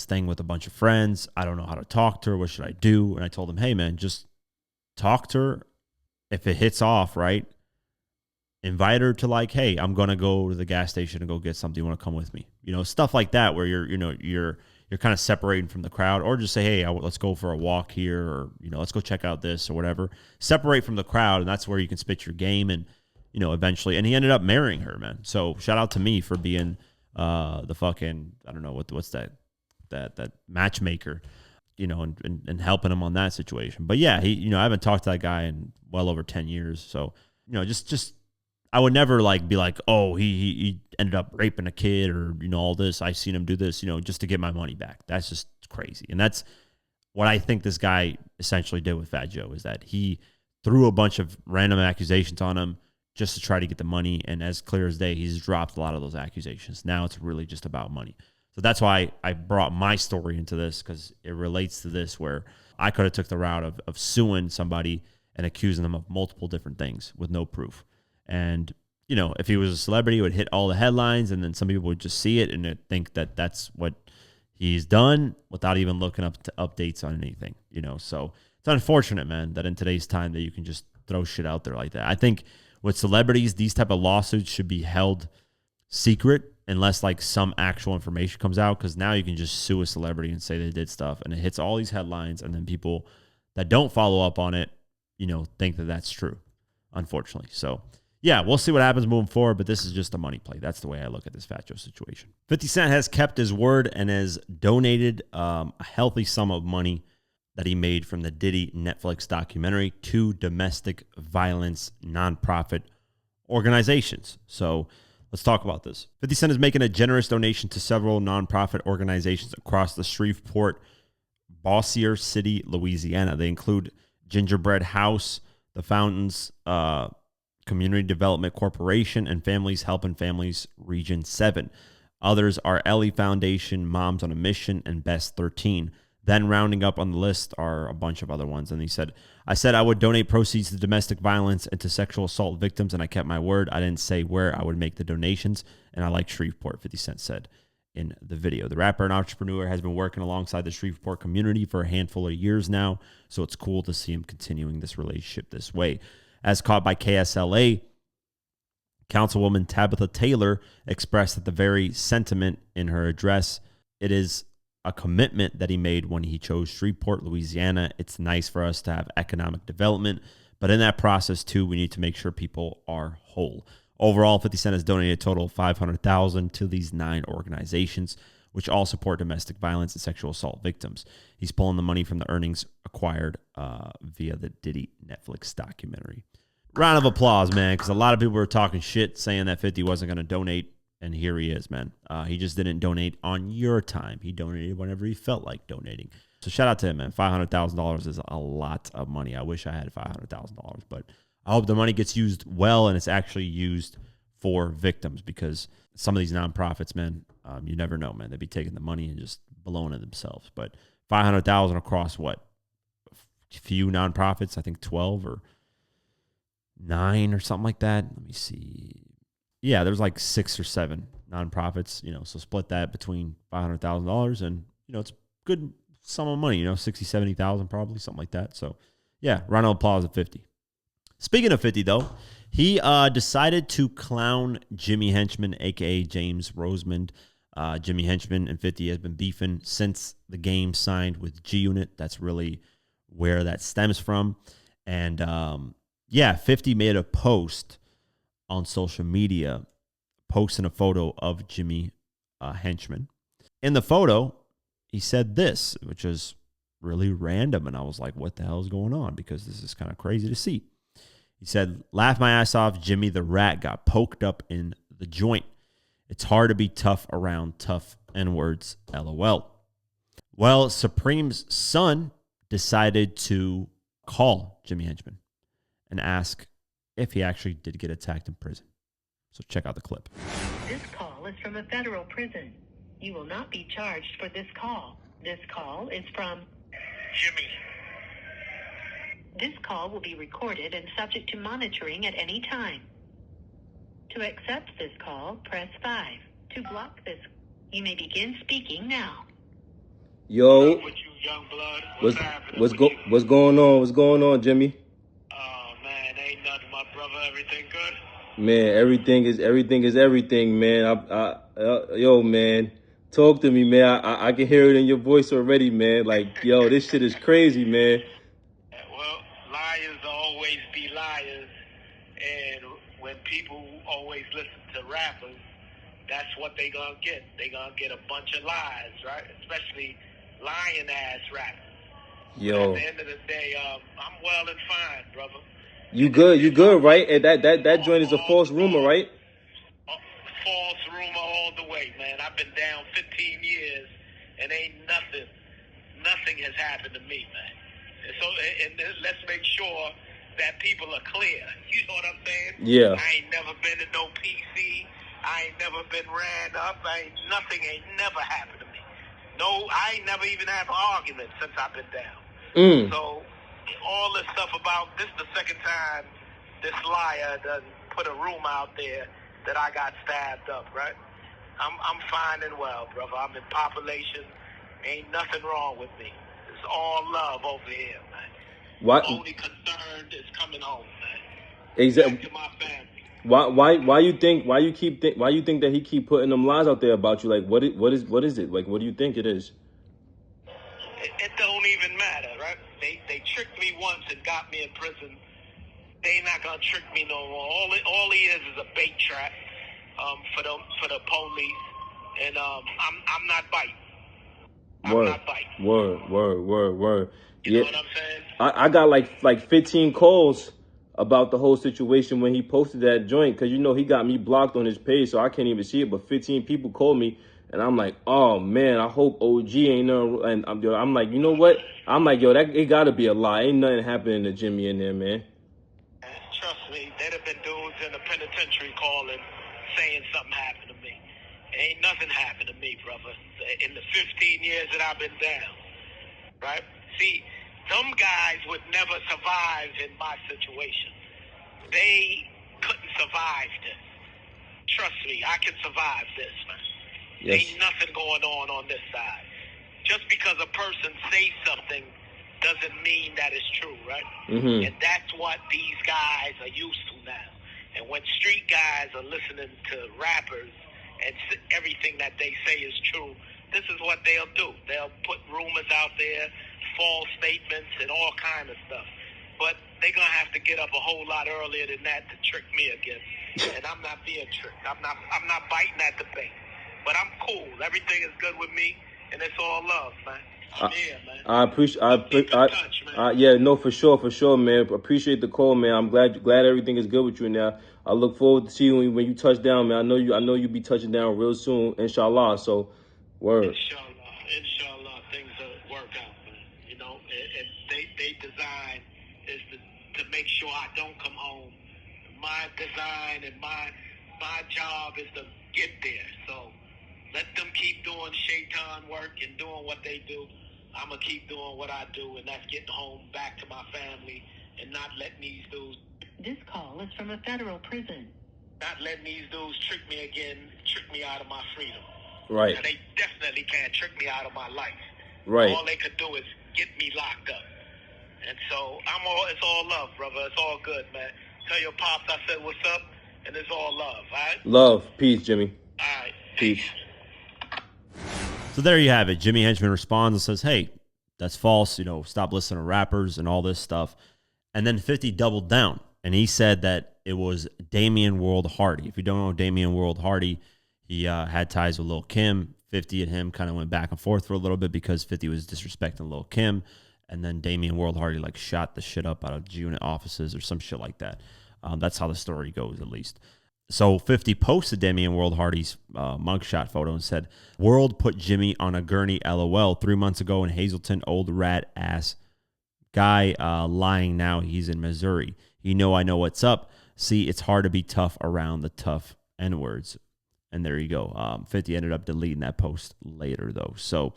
thing with a bunch of friends. I don't know how to talk to her. What should I do? And I told him, hey man, just talk to her. If it hits off, right? Invite her to like, hey, I'm going to go to the gas station and go get something. You want to come with me? Stuff like that where you're kind of separating from the crowd, or just say, hey, let's go for a walk here, or, let's go check out this or whatever. Separate from the crowd, and that's where you can spit your game and, eventually. And he ended up marrying her, man. So shout out to me for being the fucking, I don't know, what's that matchmaker, and helping him on that situation. But yeah, he, I haven't talked to that guy in well over 10 years. So, just I would never be like, oh, he ended up raping a kid or, all this. I've seen him do this, just to get my money back. That's just crazy. And that's what I think this guy essentially did with Fat Joe, is that he threw a bunch of random accusations on him just to try to get the money. And as clear as day, he's dropped a lot of those accusations. Now it's really just about money. So that's why I brought my story into this, because it relates to this, where I could have took the route of suing somebody and accusing them of multiple different things with no proof. And, if he was a celebrity, it would hit all the headlines, and then some people would just see it and think that that's what he's done without even looking up to updates on anything, So it's unfortunate, man, that in today's time that you can just throw shit out there like that. I think with celebrities, these type of lawsuits should be held secret unless some actual information comes out, because now you can just sue a celebrity and say they did stuff, and it hits all these headlines, and then people that don't follow up on it, think that that's true, unfortunately. So yeah, we'll see what happens moving forward, but this is just a money play. That's the way I look at this Fat Joe situation. 50 Cent has kept his word and has donated a healthy sum of money that he made from the Diddy Netflix documentary to domestic violence nonprofit organizations. So let's talk about this. 50 Cent is making a generous donation to several nonprofit organizations across the Shreveport, Bossier City, Louisiana. They include Gingerbread House, the Fountains, Community Development Corporation, and Families Helping Families Region 7. Others are Ellie Foundation, Moms on a Mission, and Best 13. Then rounding up on the list are a bunch of other ones. And he said, I said I would donate proceeds to domestic violence and to sexual assault victims, and I kept my word. I didn't say where I would make the donations, and I like Shreveport, 50 Cent said in the video. The rapper and entrepreneur has been working alongside the Shreveport community for a handful of years now, so it's cool to see him continuing this relationship this way. As caught by KSLA, Councilwoman Tabitha Taylor expressed that the very sentiment in her address. It is a commitment that he made when he chose Shreveport, Louisiana. It's nice for us to have economic development, but in that process too, we need to make sure people are whole. Overall, 50 Cent has donated a total of $500,000 to these 9 organizations, which all support domestic violence and sexual assault victims. He's pulling the money from the earnings acquired via the Diddy Netflix documentary. Round of applause, man, because a lot of people were talking shit saying that 50 wasn't going to donate, and here he is, man. He just didn't donate on your time. He donated whenever he felt like donating. So shout out to him, man. $500,000 is a lot of money. I wish I had $500,000, but I hope the money gets used well and it's actually used for victims, because some of these nonprofits, man, you never know, man. They'd be taking the money and just alone in themselves. But 500,000 across what? A few nonprofits, I think 12 or 9 or something like that. Let me see. Yeah, there's like 6 or 7 nonprofits, so split that between $500,000 and, it's a good sum of money, 60, 70,000 probably, something like that. So yeah, round of applause at 50. Speaking of 50 though, he decided to clown Jimmy Henchman, aka James Rosemond. Jimmy Henchman and 50 has been beefing since the game signed with G Unit. That's really where that stems from. And 50 made a post on social media, posting a photo of Jimmy Henchman. In the photo, he said this, which is really random. And I was like, what the hell is going on? Because this is kind of crazy to see. He said, laugh my ass off. Jimmy the rat got poked up in the joint. It's hard to be tough around tough N-words, LOL. Well, Supreme's son decided to call Jimmy Henchman and ask if he actually did get attacked in prison. So check out the clip. This call is from a federal prison. You will not be charged for this call. This call is from Jimmy. This call will be recorded and subject to monitoring at any time. To accept this call, press 5. To block this, you may begin speaking now. Yo, With you, young blood. what's going on? What's going on, Jimmy? Oh man, ain't nothing, my brother. Everything good? Man, everything is everything, man. Yo, man, talk to me, man. I can hear it in your voice already, man. Like, yo, this shit is crazy, man. Well, liars always be liars, and when people always listen to rappers, that's what they gonna get. They gonna get a bunch of lies, right? Especially lying-ass rappers. Yo, But at the end of the day, I'm well and fine, brother. you good, right? And that joint is a false rumor, right? False rumor all the way, man. I've been down 15 years, and ain't nothing has happened to me, man. And so, let's make sure that people are clear. You know what I'm saying? Yeah. I ain't never been to no PC. I ain't never been ran up. Nothing ain't never happened to me. No, I ain't never even had an argument since I've been down. So, all this stuff about this the second time this liar done put a rumor out there that I got stabbed up, right? I'm fine and well, brother. I'm in population. Ain't nothing wrong with me. It's all love over here, man. What? Only concern is coming home, man. Exactly. Back to my family. Why you think that he keep putting them lies out there about you? Like, what is it? Like, what do you think it is? It don't even matter, right? They tricked me once and got me in prison. They not gonna trick me no more. All he is a bait trap for the police, and I'm not biting. I'm not biting. Word. You know what I'm saying? I got like 15 calls about the whole situation when he posted that joint, because he got me blocked on his page, so I can't even see it. But 15 people called me, and I'm like, oh man, I hope OG ain't nothing. And I'm like, you know what? I'm like, yo, that it gotta be a lie. Ain't nothing happening to Jimmy in there, man. Trust me, there'd have been dudes in the penitentiary calling, saying something happened to me. Ain't nothing happened to me, brother. In the 15 years that I've been down, right? See, them guys would never survive in my situation. They couldn't survive this. Trust me, I can survive this, man. Yes. Ain't nothing going on this side. Just because a person says something doesn't mean that it's true, right? Mm-hmm. And that's what these guys are used to now. And when street guys are listening to rappers and everything that they say is true, this is what they'll do. They'll put rumors out there, false statements, and all kind of stuff. But they're going to have to get up a whole lot earlier than that to trick me again. And I'm not being tricked. I'm not biting at the bait. But I'm cool. Everything is good with me, and it's all love, man. I'm here, man. I appreciate. Keep in touch, man. Yeah, no, for sure, man. Appreciate the call, man. I'm glad everything is good with you now. I look forward to seeing you when you touch down, man. I know you'll be touching down real soon, inshallah. So, word. Inshallah, things will work out, man. And they design is to make sure I don't come home. My design and my job is to get there. So Let them keep doing shaitan work and doing what they do. I'm going to keep doing what I do, and that's getting home back to my family and not letting these dudes. This call is from a federal prison. Not letting these dudes trick me again, trick me out of my freedom. Right. And they definitely can't trick me out of my life. Right. All they could do is get me locked up. And so it's all love, brother. It's all good, man. Tell your pops I said what's up, and it's all love, all right? Love. Peace, Jimmy. All right. Peace. So there you have it. Jimmy Henchman responds and says, hey, that's false. You know, stop listening to rappers and all this stuff. And then 50 doubled down. And he said that it was Damian World Hardy. If you don't know Damian World Hardy, he had ties with Lil' Kim. 50 and him kind of went back and forth for a little bit because 50 was disrespecting Lil' Kim. And then Damian World Hardy like shot the shit up out of G-Unit offices or some shit like that. That's how the story goes, at least. So 50 posted Damian World Hardy's mugshot photo and said, World put Jimmy on a gurney, LOL, 3 months ago in Hazleton, old rat ass guy lying now. He's in Missouri. I know what's up. See, it's hard to be tough around the tough N-words. And there you go. 50 ended up deleting that post later, though. So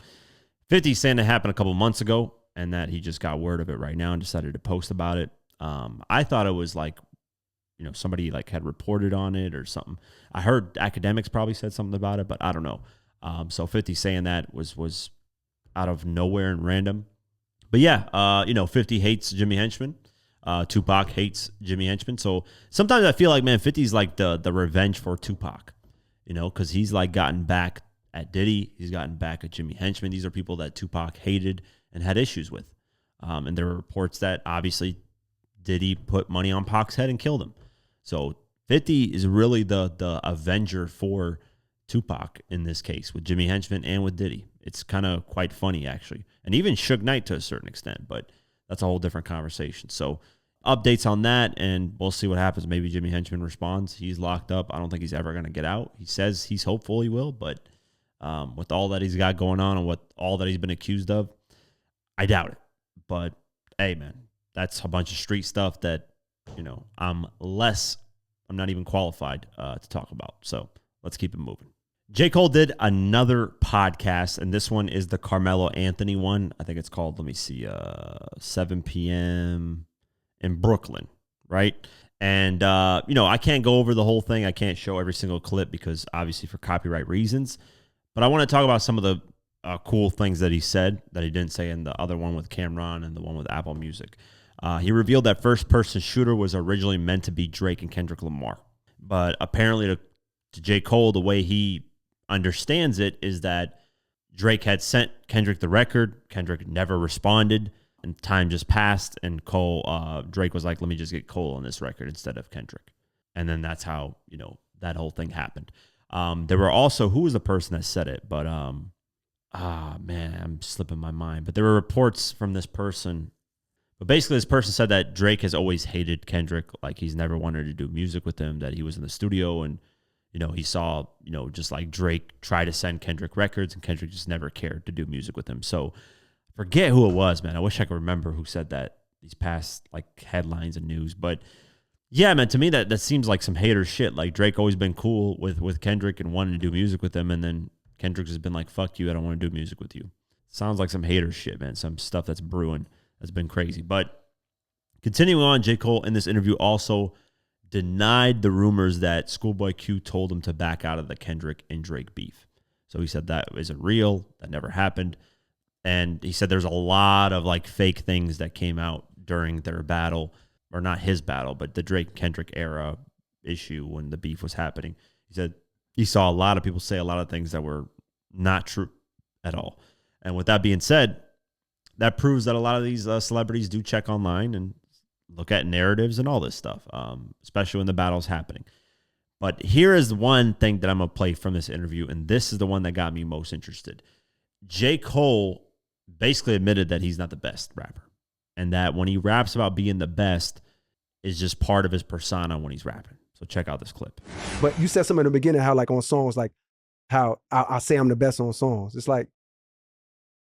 50 saying it happened a couple months ago and that he just got word of it right now and decided to post about it. I thought it was like, you know, somebody like had reported on it or something. I heard academics probably said something about it, but I don't know. So 50 saying that was out of nowhere and random. But yeah, 50 hates Jimmy Henchman. Tupac hates Jimmy Henchman. So sometimes I feel like, man, 50's like the revenge for Tupac, you know, because he's like gotten back at Diddy. He's gotten back at Jimmy Henchman. These are people that Tupac hated and had issues with. And there were reports that obviously Diddy put money on Pac's head and killed him. So 50 is really the avenger for Tupac in this case with Jimmy Henchman and with Diddy. It's kind of quite funny, actually. And even Suge Knight to a certain extent, but that's a whole different conversation. So updates on that, and we'll see what happens. Maybe Jimmy Henchman responds. He's locked up. I don't think he's ever going to get out. He says he's hopeful he will, but with all that he's got going on and all that he's been accused of, I doubt it. But, hey, man, that's a bunch of street stuff that, you know, I'm not even qualified to talk about. So let's keep it moving. J. Cole did another podcast, and this one is the Carmelo Anthony one. I think it's called, 7 p.m. in Brooklyn, right? And, I can't go over the whole thing. I can't show every single clip because obviously for copyright reasons. But I want to talk about some of the cool things that he said that he didn't say in the other one with Cameron and the one with Apple Music. He revealed that first-person shooter was originally meant to be Drake and Kendrick Lamar. But apparently to J. Cole, the way he understands it is that Drake had sent Kendrick the record. Kendrick never responded, and time just passed, and Drake was like, let me just get Cole on this record instead of Kendrick. And then that's how, that whole thing happened. There were also, who was the person that said it? But, man, I'm slipping my mind. But there were reports from this person. But basically, this person said that Drake has always hated Kendrick. Like, he's never wanted to do music with him, that he was in the studio and, he saw, just like Drake try to send Kendrick records and Kendrick just never cared to do music with him. So forget who it was, man. I wish I could remember who said that, these past like headlines and news. But yeah, man, to me, that seems like some hater shit. Like Drake always been cool with Kendrick and wanted to do music with him. And then Kendrick has been like, fuck you, I don't want to do music with you. Sounds like some hater shit, man. Some stuff that's brewing has been crazy. But continuing on, J. Cole in this interview also denied the rumors that Schoolboy Q told him to back out of the Kendrick and Drake beef. So he said that isn't real. That never happened. And he said there's a lot of like fake things that came out during their battle, or not his battle, but the Drake Kendrick era issue when the beef was happening. He said he saw a lot of people say a lot of things that were not true at all. And with that being said, that proves that a lot of these celebrities do check online and look at narratives and all this stuff, especially when the battle's happening. But here is one thing that I'm going to play from this interview, and this is the one that got me most interested. J. Cole basically admitted that he's not the best rapper, and that when he raps about being the best is just part of his persona when he's rapping. So check out this clip. But you said something in the beginning, how like on songs, like how I say I'm the best on songs. It's like,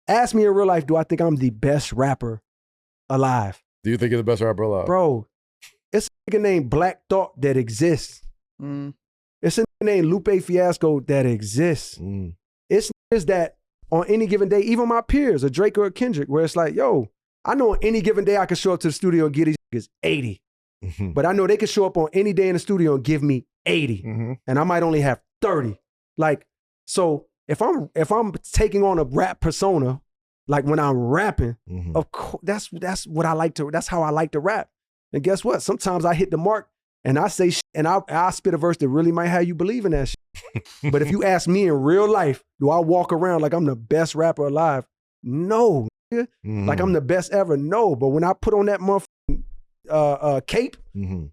ask me in real life, do I think I'm the best rapper alive? Do you think you're the best rapper alive? Bro, it's a nigga named Black Thought that exists. It's a named Lupe Fiasco that exists. It's niggas that on any given day, even my peers, a Drake or a Kendrick, where it's like, yo, I know on any given day I can show up to the studio and get these niggas 80. But I know they can show up on any day in the studio and give me 80. And I might only have 30. Like, so if I'm taking on a rap persona, like when I'm rapping, of course, that's what I like to, that's how I like to rap. And guess what? Sometimes I hit the mark and I say shit, and I spit a verse that really might have you believe in that shit. But if you ask me in real life, do I walk around like I'm the best rapper alive? No. Like I'm the best ever? No. But when I put on that motherfucking cape,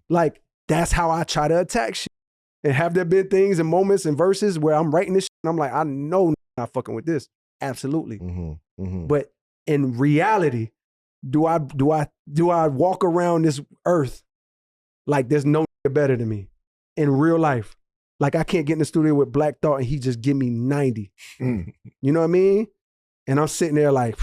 like that's how I try to attack shit. And have there been things and moments and verses where I'm writing this shit and I'm like, I know I'm not fucking with this. Absolutely. But in reality, do I walk around this earth like there's no nigga better than me in real life? Like I can't get in the studio with Black Thought and he just give me 90. You know what I mean? And I'm sitting there like,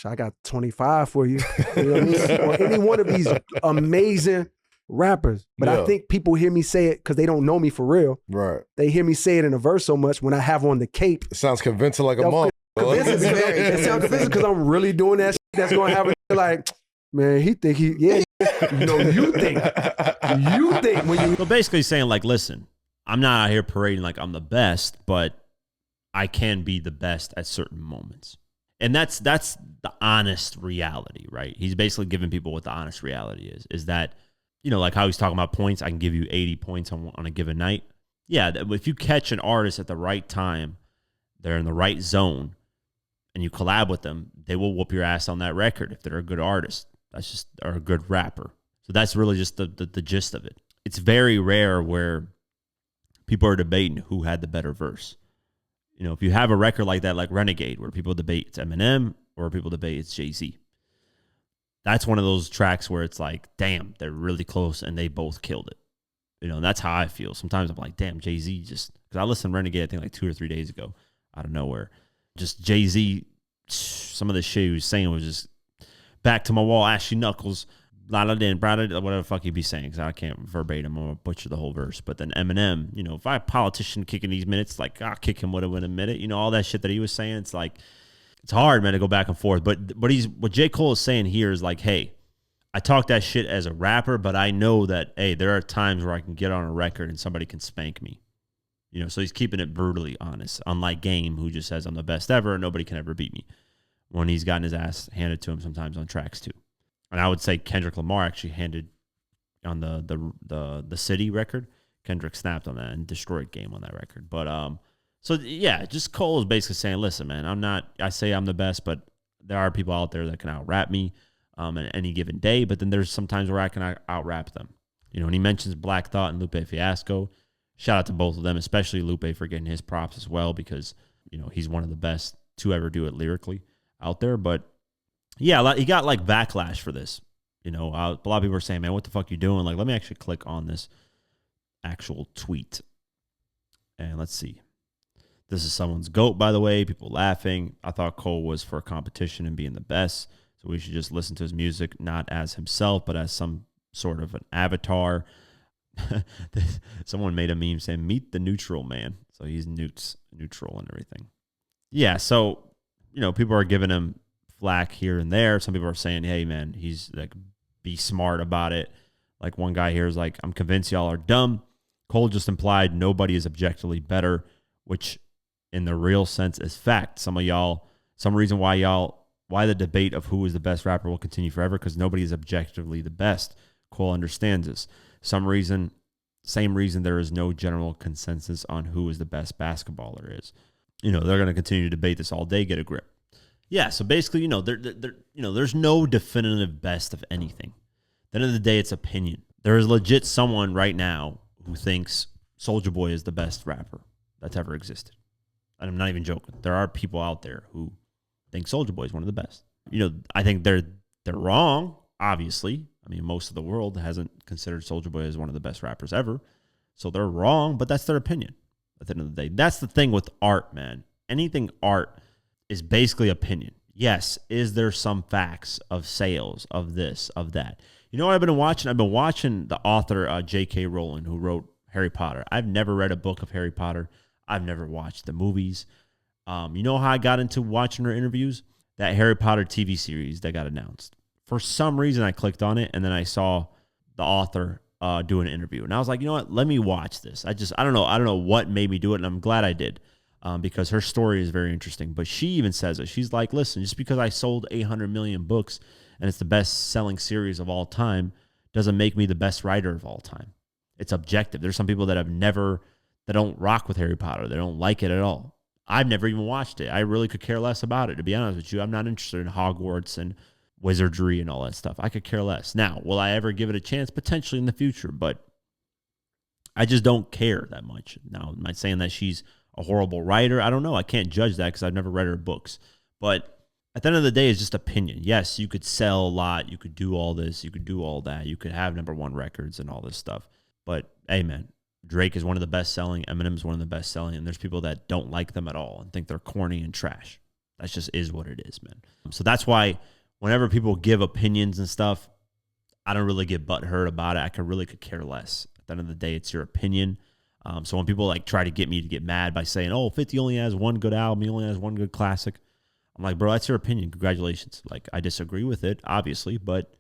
I got 25 for you. You know what I mean? Or any one of these amazing rappers. But I think people hear me say it because they don't know me for real. Right. They hear me say it in a verse so much when I have on the cape. It sounds convincing like a mom. It sounds convincing because I'm really doing that shit that's going to have it like, man, he think he, yeah. No, you think when you. So basically saying like, listen, I'm not out here parading like I'm the best, but I can be the best at certain moments. And that's the honest reality, right? He's basically giving people what the honest reality is that, you know, like how he's talking about points, I can give you 80 points on a given night. Yeah, if you catch an artist at the right time, they're in the right zone, and you collab with them, they will whoop your ass on that record if they're a good artist. That's just, or a good rapper. So that's really just the gist of it. It's very rare where people are debating who had the better verse. You know, if you have a record like that, like Renegade, where people debate it's Eminem or people debate it's Jay-Z, that's one of those tracks where it's like, damn, they're really close and they both killed it. You know, and that's how I feel. Sometimes I'm like, damn, Jay-Z just, because I listened to Renegade, I think like 2 or 3 days ago, out of nowhere. Just Jay-Z, some of the shit he was saying was just back to my wall, ashy knuckles, la la din, whatever the fuck he'd be saying, because I can't verbatim, I'm going to butcher the whole verse. But then Eminem, you know, if I had a politician kicking these minutes, like, I'll kick him with it in a minute. You know, all that shit that he was saying, it's like, it's hard, man, to go back and forth. But what J. Cole is saying here is like, hey, I talk that shit as a rapper, but I know that, hey, there are times where I can get on a record and somebody can spank me. You know, so he's keeping it brutally honest, unlike Game, who just says I'm the best ever and nobody can ever beat me, when he's gotten his ass handed to him sometimes on tracks too. And I would say Kendrick Lamar actually handed on the City record. Kendrick snapped on that and destroyed Game on that record. But so yeah, just Cole is basically saying, listen, man, I say I'm the best, but there are people out there that can out-rap me on any given day, but then there's sometimes where I can out-rap them. You know, and he mentions Black Thought and Lupe Fiasco. Shout out to both of them, especially Lupe for getting his props as well, because, you know, he's one of the best to ever do it lyrically out there. But yeah, he got like backlash for this. You know, a lot of people are saying, man, what the fuck you doing? Like, let me actually click on this actual tweet. And let's see. This is someone's GOAT, by the way. People laughing. I thought Cole was for a competition and being the best. So we should just listen to his music, not as himself, but as some sort of an avatar. Someone made a meme saying, meet the neutral man. So he's neutral and everything. Yeah, so, you know, people are giving him flack here and there. Some people are saying, hey, man, he's like, be smart about it. Like one guy here is like, I'm convinced y'all are dumb. Cole just implied nobody is objectively better, which in the real sense is fact. Some reason why the debate of who is the best rapper will continue forever, because nobody is objectively the best. Cole understands this. Same reason there is no general consensus on who is the best basketballer is. You know, they're going to continue to debate this all day, get a grip. Yeah, so basically, you know, there's no definitive best of anything. At the end of the day, it's opinion. There is legit someone right now who thinks Soulja Boy is the best rapper that's ever existed. And I'm not even joking. There are people out there who think Soulja Boy is one of the best. You know, I think they're wrong, obviously. I mean, most of the world hasn't considered Soulja Boy as one of the best rappers ever. So they're wrong, but that's their opinion at the end of the day. That's the thing with art, man. Anything art is basically opinion. Yes, is there some facts of sales, of this, of that? You know what I've been watching? I've been watching the author J.K. Rowling, who wrote Harry Potter. I've never read a book of Harry Potter. I've never watched the movies. You know how I got into watching her interviews? That Harry Potter TV series that got announced. For some reason, I clicked on it, and then I saw the author do an interview. And I was like, you know what? Let me watch this. I don't know. I don't know what made me do it, and I'm glad I did because her story is very interesting. But she even says it. She's like, listen, just because I sold 800 million books and it's the best-selling series of all time doesn't make me the best writer of all time. It's objective. There's some people that don't rock with Harry Potter. They don't like it at all. I've never even watched it. I really could care less about it, to be honest with you. I'm not interested in Hogwarts and wizardry and all that stuff. I could care less. Now, will I ever give it a chance? Potentially in the future, but I just don't care that much. Now, am I saying that she's a horrible writer? I don't know. I can't judge that because I've never read her books. But at the end of the day, it's just opinion. Yes, you could sell a lot. You could do all this. You could do all that. You could have #1 records and all this stuff. But, hey, man, Drake is one of the best-selling. Eminem's one of the best-selling. And there's people that don't like them at all and think they're corny and trash. That just is what it is, man. So that's why whenever people give opinions and stuff, I don't really get butthurt about it. I could care less. At the end of the day, it's your opinion. So when people like try to get me to get mad by saying, oh, 50 only has one good album, he only has one good classic, I'm like, bro, that's your opinion. Congratulations. Like, I disagree with it, obviously, but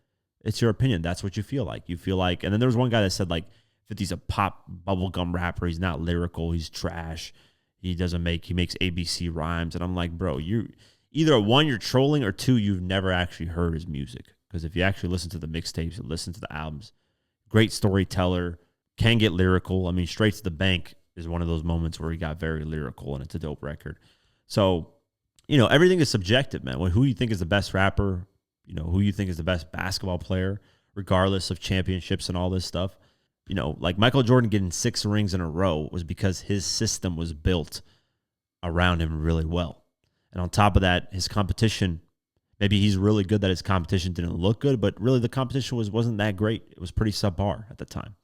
it's your opinion. That's what you feel like. You feel like, and then there was one guy that said, like, 50's a pop bubblegum rapper. He's not lyrical. He's trash. He makes ABC rhymes. And I'm like, bro, you either one, you're trolling, or two, you've never actually heard his music. Because if you actually listen to the mixtapes and listen to the albums, great storyteller, can get lyrical. I mean, Straight to the Bank is one of those moments where he got very lyrical, and it's a dope record. So, everything is subjective, man. Who you think is the best rapper, who you think is the best basketball player, regardless of championships and all this stuff. Like Michael Jordan getting 6 rings in a row was because his system was built around him really well. And on top of that, his competition, maybe he's really good that his competition didn't look good, but really the competition wasn't that great. It was pretty subpar at the time.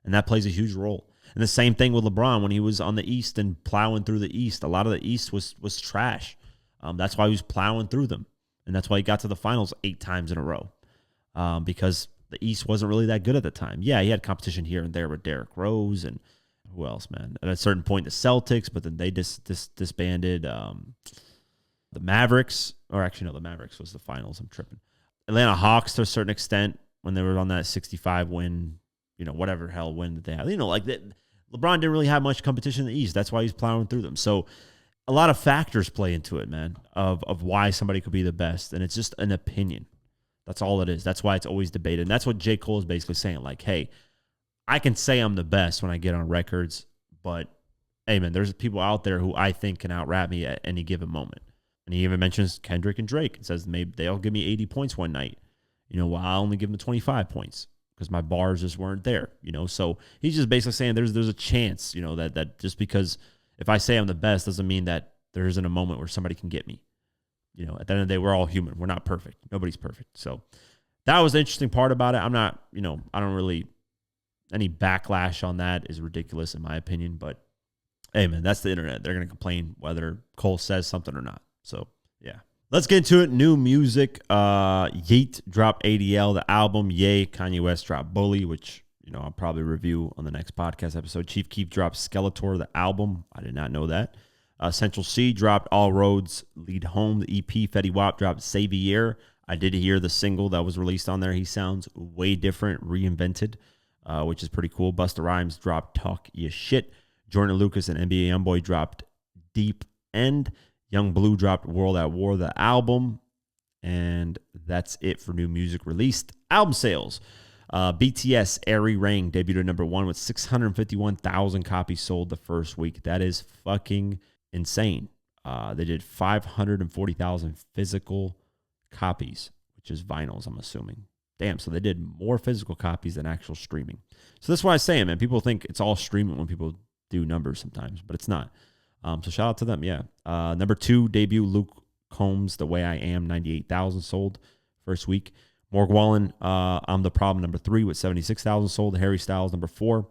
And that plays a huge role. And the same thing with LeBron when he was on the East and plowing through the East. A lot of the East was trash. That's why he was plowing through them. And that's why he got to the finals 8 times in a row. Because the East wasn't really that good at the time. Yeah, he had competition here and there with Derrick Rose and who else, man? At a certain point, the Celtics, but then they disbanded. The Mavericks, or actually, no, the Mavericks was the finals. I'm tripping. Atlanta Hawks to a certain extent when they were on that 65 win, whatever hell win that they had. Like that. LeBron didn't really have much competition in the East. That's why he's plowing through them. So a lot of factors play into it, man, of why somebody could be the best. And it's just an opinion. That's all it is. That's why it's always debated. And that's what J. Cole is basically saying. Like, hey, I can say I'm the best when I get on records, but, hey, man, there's people out there who I think can out-rap me at any given moment. And he even mentions Kendrick and Drake and says maybe they'll give me 80 points one night, while I only give them 25 points because my bars just weren't there, So he's just basically saying there's a chance, that just because if I say I'm the best doesn't mean that there isn't a moment where somebody can get me. At the end of the day, we're all human. We're not perfect. Nobody's perfect. So that was the interesting part about it. I'm not, I don't really, any backlash on that is ridiculous in my opinion. But, hey, man, that's the internet. They're going to complain whether Cole says something or not. So, yeah. Let's get into it. New music. Yeet dropped ADL, the album. Yay. Kanye West dropped Bully, which, I'll probably review on the next podcast episode. Chief Keef dropped Skeletor, the album. I did not know that. Central C dropped All Roads Lead Home, the EP. Fetty Wap dropped Savior. I did hear the single that was released on there. He sounds way different, reinvented, which is pretty cool. Busta Rhymes dropped Talk Ya Shit. Jordan Lucas and NBA Youngboy dropped Deep End. Young Blue dropped World at War, the album. And that's it for new music released. Album sales. BTS Airy Rain debuted at #1 with 651,000 copies sold the first week. That is fucking insane. They did 540,000 physical copies, which is vinyls, I'm assuming. Damn, so they did more physical copies than actual streaming. So that's why I'm saying, man, people think it's all streaming when people do numbers sometimes, but it's not. So shout out to them, yeah. #2, debut Luke Combs, The Way I Am, 98,000 sold first week. Morg Wallen, I'm the Problem, #3 with 76,000 sold. Harry Styles, #4.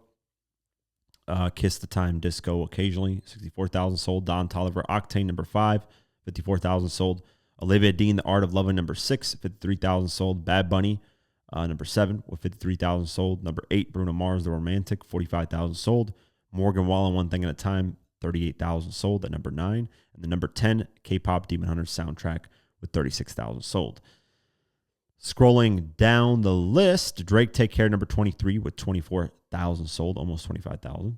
Kiss the Time Disco Occasionally, 64,000 sold. Don Toliver, Octane, #5, 54,000 sold. Olivia Dean, The Art of Loving, #6, 53,000 sold. Bad Bunny, Number 7 with 53,000 sold. Number 8, Bruno Mars, The Romantic, 45,000 sold. Morgan Wallen, One Thing at a Time, 38,000 sold at number 9. And the number 10, K-Pop Demon Hunters Soundtrack with 36,000 sold. Scrolling down the list, Drake Take Care, number 23 with 24,000 sold, almost 25,000.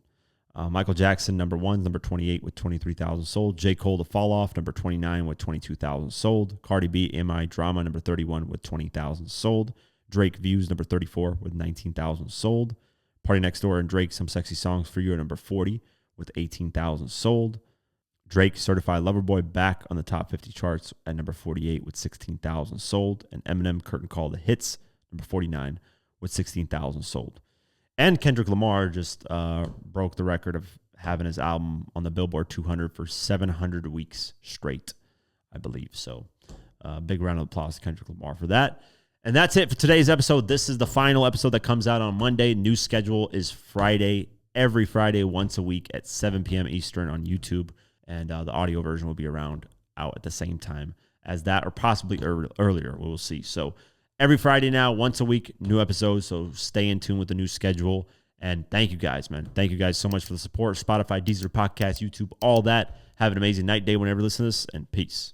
Michael Jackson, number 1, number 28 with 23,000 sold. J. Cole, The Fall Off, number 29 with 22,000 sold. Cardi B, MI Drama, number 31 with 20,000 sold. Drake Views, number 34 with 19,000 sold. Party Next Door and Drake, Some Sexy Songs for You at number 40 with 18,000 sold. Drake, Certified Lover Boy, back on the top 50 charts at number 48 with 16,000 sold. And Eminem, Curtain Call, The Hits, number 49 with 16,000 sold. And Kendrick Lamar just broke the record of having his album on the Billboard 200 for 700 weeks straight, I believe. So big round of applause to Kendrick Lamar for that. And that's it for today's episode. This is the final episode that comes out on Monday. New schedule is Friday, every Friday, once a week at 7 p.m. Eastern on YouTube. And the audio version will be out at the same time as that, or possibly earlier. We'll see. So every Friday now, once a week, new episodes. So stay in tune with the new schedule. And thank you guys, man. Thank you guys so much for the support. Spotify, Deezer, Podcast, YouTube, all that. Have an amazing night, day, whenever you listen to this, and peace.